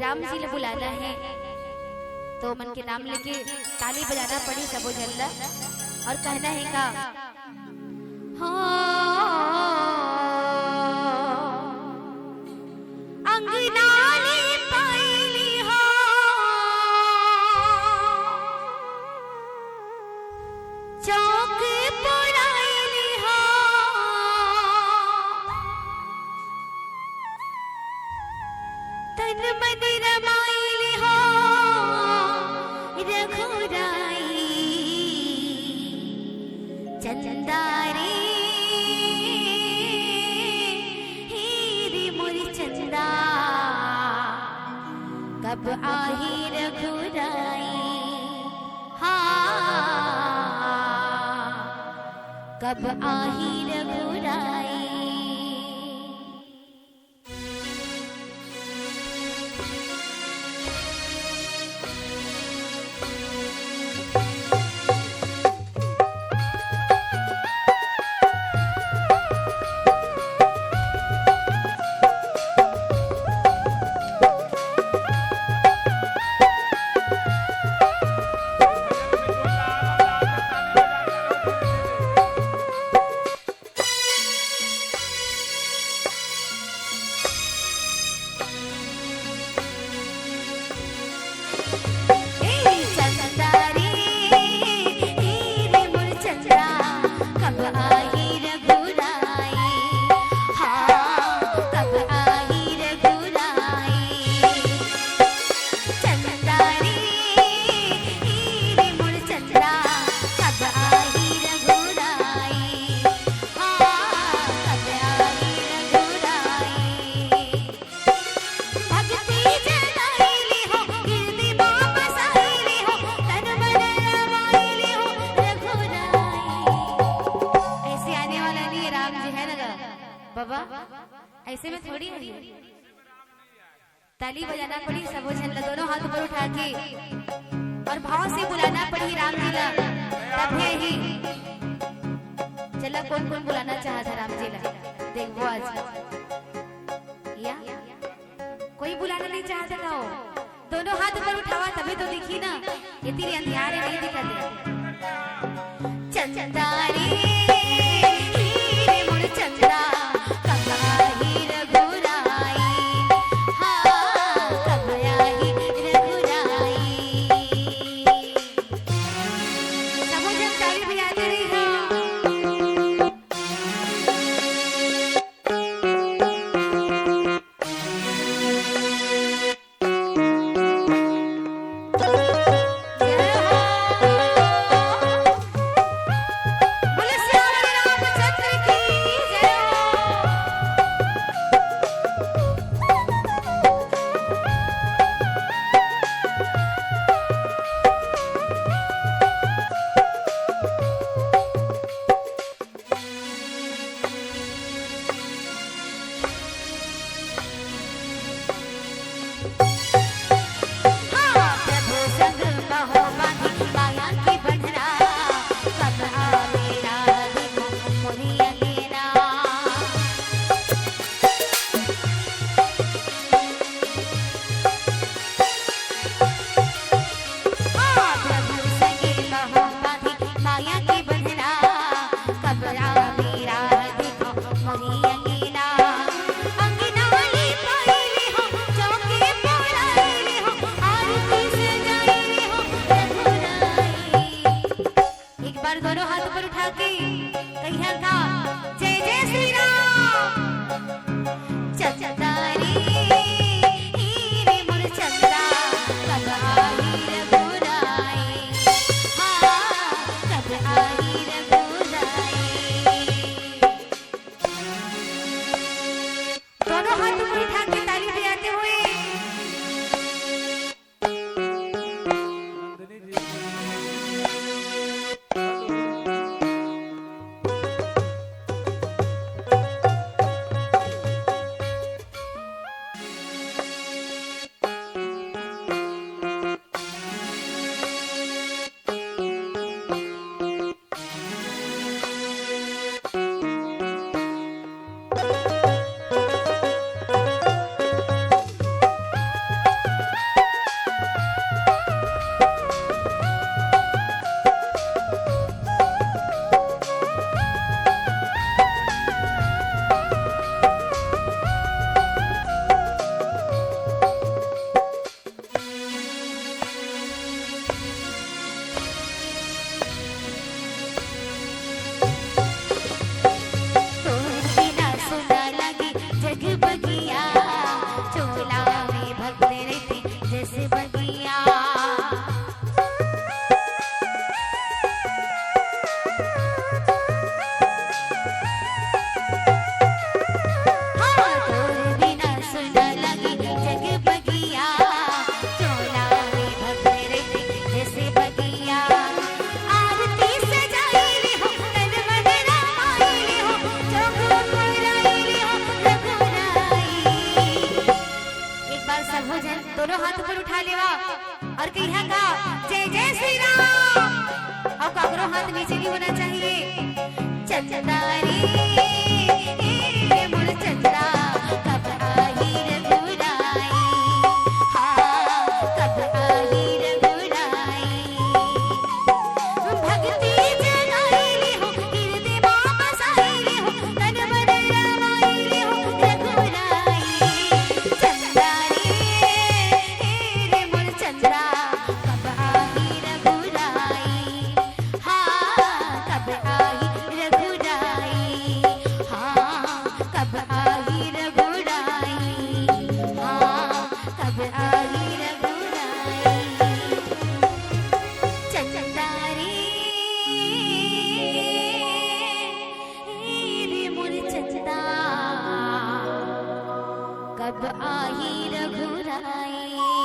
राम जी ने बुलाना है तो मन के नाम लेके ताली बजाना पड़ी सबो झल्ला और कहना है का अंगनाली पाइली हो चौक पुराइली हो तन मन रमाइली हो रघुराई चंदारी हीरी मुरी चंदा कब आही रघुराई हाँ कब आही रघुराई। बाबा ऐसे में थोड़ी है ताली बजाना पड़ी सबो झन दोनों हाथ ऊपर उठा के और भाव से बुलाना पड़ी राम जी ला तब है ही चला कौन कौन बुलाना चाहता राम जी ला देख वो आज या कोई बुलाना नहीं चाहता था वो दोनों हाथ ऊपर उठावा तभी तो दिखी ना ये तेरे अंधियारे नहीं दिखते चंदारी हीरे मुड़ चंदा दोनों हाथ ऊपर उठा के कहिया का जय जय श्री राम चंदारी हीरे मुड़ चंदा कब आही रघुराई हाँ कब आही रघुराई। दोनों हाथ ऊपर उठा के ताली बजाते हुए दोनों हाथ ऊपर उठा लेवा और कहिया का जय जय श्री राम। और काकरो हाथ नीचे नहीं होना चाहिए। चंदा रे मोर चंदा कब आई रघुराई, हाँ कब आई रघुराई। भक्ति जगाई हो हृदय में बसाई हो, तन मन रमाई हो रघुराई। चंदा रे मोर चंदा कब आई रघुराई, हाँ कब आई रघुराई, हाँ कब आई रघुराई, हाँ कब आई रघुराई। चंदा रे मोर चंदा कब आई रघुराई।